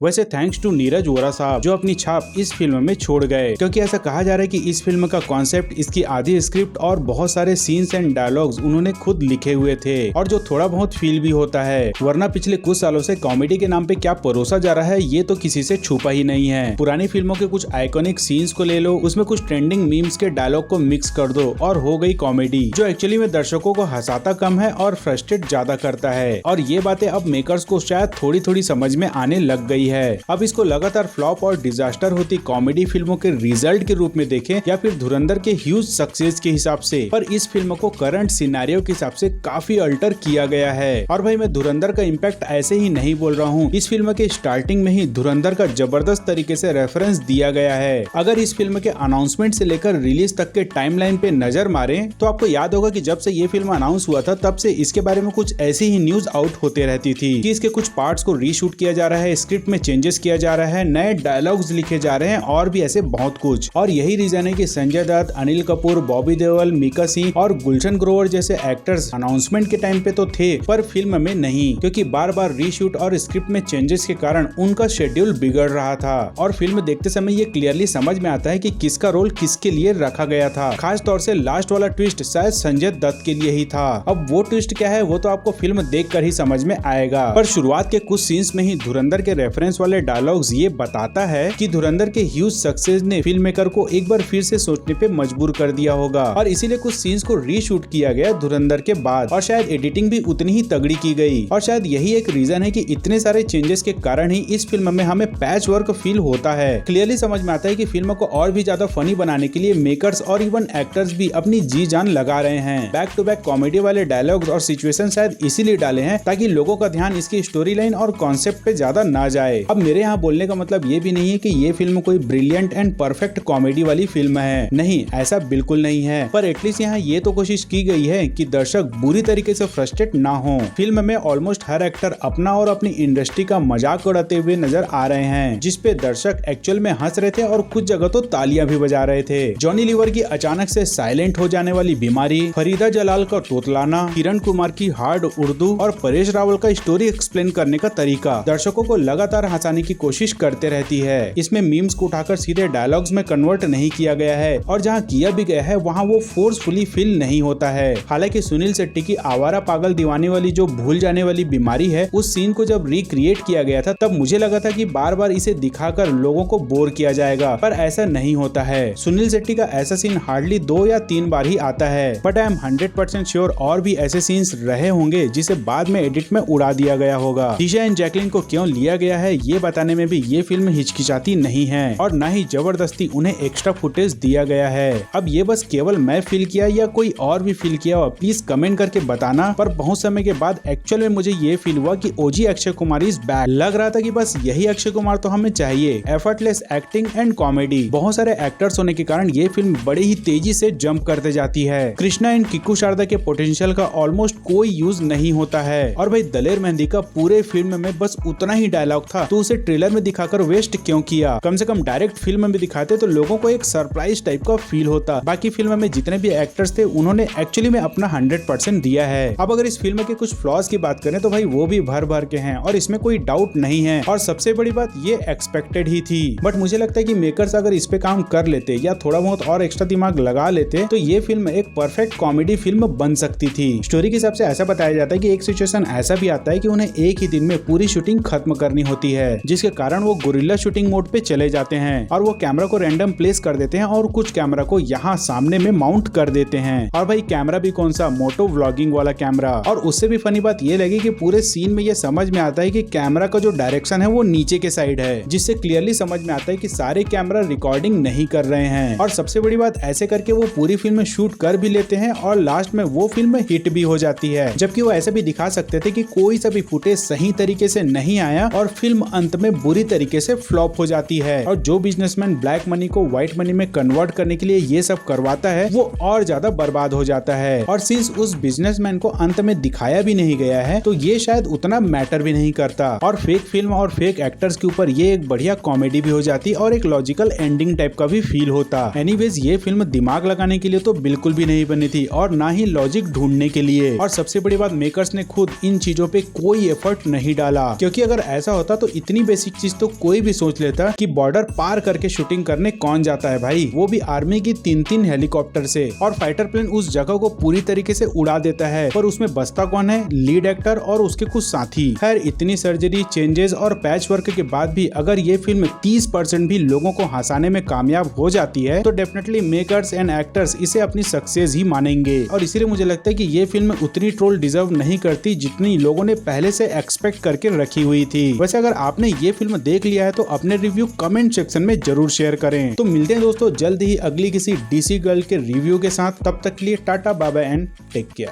वैसे thanks to Neeraj Vora साहब जो अपनी छाप इस फिल्म में छोड़ गए, क्योंकि ऐसा कहा जा रहा है कि इस फिल्म का कॉन्सेप्ट, इसकी आधी स्क्रिप्ट और बहुत सारे सीन्स एंड डायलॉग्स उन्होंने खुद लिखे हुए थे और जो थोड़ा बहुत फील भी होता है, वरना पिछले कुछ सालों से कॉमेडी के नाम पे क्या परोसा जा रहा है ये तो किसी से छुपा ही नहीं है। पुरानी फिल्मों के कुछ आइकॉनिक सीन्स को ले लो, उसमें कुछ ट्रेंडिंग मीम्स के डायलॉग को मिक्स कर दो और हो गई कॉमेडी, जो एक्चुअली में दर्शकों को हंसाता कम है और फ्रस्ट्रेट ज्यादा करता है। और ये बातें अब मेकर्स को शायद थोड़ी थोड़ी समझ में आने लग गई है। अब इसको लगातार फ्लॉप और डिजास्टर होती कॉमेडी फिल्मों के रिजल्ट के रूप में देखें या फिर धुरंधर के ह्यूज सक्सेस के हिसाब से, पर इस फिल्म को करंट सिनेरियो के हिसाब से काफी अल्टर किया गया है। और भाई मैं धुरंधर का इम्पैक्ट ऐसे ही नहीं बोल रहा हूँ, इस फिल्म के स्टार्टिंग में ही धुरंधर का जबरदस्त तरीके से रेफरेंस दिया गया है। अगर इस फिल्म के अनाउंसमेंट से लेकर रिलीज तक के टाइमलाइन पे नजर मारें तो आपको याद होगा कि जब से ये फिल्म अनाउंस हुआ था तब से इसके बारे में कुछ ऐसी ही न्यूज आउट होते रहती थी कि इसके कुछ पार्ट्स को रीशूट किया जा रहा है, स्क्रिप्ट में चेंजेस किया जा रहा है, नए डायलॉग्स लिखे जा रहे हैं और भी ऐसे बहुत कुछ। और यही रीजन है कि संजय दत्त, अनिल कपूर, बॉबी देओल, मीका सिंह और गुलशन ग्रोवर जैसे एक्टर्स अनाउंसमेंट के टाइम पे तो थे पर फिल्म में नहीं, क्योंकि बार बार रीशूट और स्क्रिप्ट में चेंजेस के कारण उनका शेड्यूल बिगड़ रहा था। और फिल्म देखते समय ये क्लियरली समझ में आता है कि किसका रोल किसके लिए रखा गया था। खास तौर से लास्ट वाला ट्विस्ट शायद संजय दत्त के लिए ही था। अब वो ट्विस्ट क्या है वो तो आपको फिल्म देख कर ही समझ में आएगा, पर शुरुआत के कुछ सीन्स में ही धुरंधर के रेफरेंस वाले डायलॉग्स ये बताता है कि धुरंधर के ह्यूज सक्सेस ने फिल्म मेकर को एक बार फिर से सोचने पे मजबूर कर दिया होगा और इसीलिए कुछ सीन्स को रीशूट किया गया धुरंधर के बाद और शायद एडिटिंग भी उतनी ही तगड़ी की गई। और शायद यही एक रीजन है कि इतने सारे चेंजेस के कारण ही इस फिल्म में हमें पैच वर्क फील होता है। क्लियरली समझ में आता है कि फिल्म को और भी ज्यादा फनी बनाने के लिए मेकर्स और इवन एक्टर्स भी अपनी जी जान लगा रहे हैं। बैक टू बैक कॉमेडी वाले डायलॉग्स और सिचुएशन शायद इसीलिए डाले हैं ताकि लोगों का ध्यान इसकी स्टोरी लाइन और कॉन्सेप्ट पे ज्यादा ना जाए। अब मेरे यहाँ बोलने का मतलब ये भी नहीं है कि ये फिल्म कोई ब्रिलियंट एंड परफेक्ट कॉमेडी वाली फिल्म है, नहीं, ऐसा बिल्कुल नहीं है, पर एटलीस्ट यहाँ ये तो कोशिश की गई है कि दर्शक बुरी तरीके से फ्रस्ट्रेट ना हो। फिल्म में ऑलमोस्ट हर एक्टर अपना और अपनी इंडस्ट्री का मजाक उड़ाते हुए नजर आ रहे हैं, जिसपे दर्शक एक्चुअल में हंस रहे थे और कुछ जगह तो तालियां भी बजा रहे थे। जॉनी लीवर की अचानक से साइलेंट हो जाने वाली बीमारी, फरीदा जलाल का तोतलाना, किरण कुमार की हार्ड उर्दू और परेश रावल का स्टोरी एक्सप्लेन करने का तरीका दर्शकों को लगातार हंसाने की कोशिश करते रहती है। इसमें मीम्स को उठाकर सीधे डायलॉग्स में कन्वर्ट नहीं किया गया है और जहाँ किया भी गया है वहाँ वो फोर्सफुली फील नहीं होता है। हालांकि सुनील शेट्टी की आवारा पागल दीवाने वाली जो भूल जाने वाली बीमारी है, उस सीन को जब रिक्रिएट किया गया था तब मुझे लगा था कि बार बार इसे दिखाकर लोगों को बोर किया जाएगा, पर ऐसा नहीं होता है। सुनील शेट्टी का ऐसा सीन हार्डली 2 या 3 बार ही आता है, बट आई एम 100% श्योर और भी ऐसे सीन्स रहे होंगे जिसे बाद में एडिट में उड़ा दिया गया होगा। दिशा एंड जैकलिन को क्यों लिया गया है ये बताने में भी ये फिल्म हिचकिचाती नहीं है और न ही जबरदस्ती उन्हें एक्स्ट्रा फुटेज दिया गया है। अब ये बस केवल मैं फील किया या कोई और भी फील किया हो प्लीज कमेंट करके बताना, पर बहुत समय के बाद एक्चुअल में मुझे ये फील हुआ कि ओजी अक्षय कुमार इज बैक। लग रहा था कि बस यही अक्षय कुमार तो हमें चाहिए। एफर्टलेस एक्टिंग एंड कॉमेडी, बहुत सारे एक्टर्स होने के कारण ये फिल्म बड़ी ही तेजी से जंप करते जाती है। कृष्णा एंड किकू शारदा के पोटेंशियल का ऑलमोस्ट कोई यूज नहीं होता है और भाई दलेर मेहंदी का पूरे फिल्म में बस उतना ही डायलॉग था तो उसे ट्रेलर में दिखाकर वेस्ट क्यों किया? कम से कम डायरेक्ट फिल्म में दिखाते तो लोगों को एक सरप्राइज टाइप का फील होता। बाकी फिल्म में जितने भी एक्टर्स थे उन्होंने एक्चुअली में अपना 100% दिया है। अब अगर इस फिल्म के कुछ फ्लॉज की बात करें तो भाई वो भी भर भर के हैं और इसमें कोई डाउट नहीं है और सबसे बड़ी बात ये एक्सपेक्टेड ही थी। बट मुझे लगता है कि मेकर्स अगर इस पे काम कर लेते या थोड़ा बहुत और एक्स्ट्रा दिमाग लगा लेते तो ये फिल्म एक परफेक्ट कॉमेडी फिल्म बन सकती थी। स्टोरी के हिसाब से ऐसा बताया जाता है कि एक सिचुएशन ऐसा भी आता है कि उन्हें एक ही दिन में पूरी शूटिंग खत्म करनी होती है, जिसके कारण वो गोरिल्ला शूटिंग मोड पे चले जाते हैं और वो कैमरा को रैंडम प्लेस कर देते हैं और कुछ कैमरा को यहाँ सामने में माउंट कर देते हैं। और भाई कैमरा भी कौन सा, मोटो व्लॉगिंग वाला कैमरा। और उससे भी फनी बात ये लगी कि पूरे सीन में ये समझ में आता है कि कैमरा का जो डायरेक्शन है वो नीचे के साइड है, जिससे क्लियरली समझ में आता है कि सारे कैमरा रिकॉर्डिंग नहीं कर रहे हैं। और सबसे बड़ी बात ऐसे करके वो पूरी फिल्म शूट कर भी लेते हैं और लास्ट में वो फिल्म हिट भी हो जाती है। जबकि वो ऐसे भी दिखा सकते थे कि कोई सा भी फुटेज सही तरीके से नहीं आया और फिल्म अंत में बुरी तरीके से फ्लॉप हो जाती है और जो बिजनेसमैन ब्लैक मनी को व्हाइट मनी में कन्वर्ट करने के लिए ये सब करवाता है वो और ज्यादा बर्बाद हो जाता है। और सिंस उस बिजनेसमैन को अंत में दिखाया भी नहीं गया है तो ये शायद उतना मैटर भी नहीं करता और फेक फिल्म और फेक एक्टर्स के ऊपर ये एक बढ़िया कॉमेडी भी हो जाती और एक लॉजिकल एंडिंग टाइप का भी फील होता। एनीवेज ये फिल्म दिमाग लगाने के लिए तो बिल्कुल भी नहीं बनी थी और ना ही लॉजिक ढूंढने के लिए। और सबसे बड़ी बात मेकर्स ने खुद इन चीजों पे कोई एफर्ट नहीं डाला, क्योंकि अगर ऐसा होता तो तो इतनी बेसिक चीज तो कोई भी सोच लेता कि बॉर्डर पार करके शूटिंग करने कौन जाता है भाई, वो भी आर्मी की 3-3 हेलीकॉप्टर से। और फाइटर प्लेन उस जगह को पूरी तरीके से उड़ा देता है, पर उसमें बचता कौन है? लीड एक्टर और उसके कुछ साथी। खैर इतनी सर्जरी, चेंजेस और पैच वर्क के बाद भी अगर ये फिल्म 30% भी लोगों को हंसाने में कामयाब हो जाती है तो डेफिनेटली मेकर्स एंड एक्टर्स इसे अपनी सक्सेस ही मानेंगे। और इसीलिए मुझे लगता है कि ये फिल्म उतनी ट्रोल डिजर्व नहीं करती जितनी लोगों ने पहले से एक्सपेक्ट करके रखी हुई थी। वैसे अगर आपने ये फिल्म देख लिया है तो अपने रिव्यू कमेंट सेक्शन में जरूर शेयर करें। तो मिलते हैं दोस्तों जल्द ही अगली किसी डीसी गर्ल के रिव्यू के साथ। तब तक के लिए tata bye bye and take care.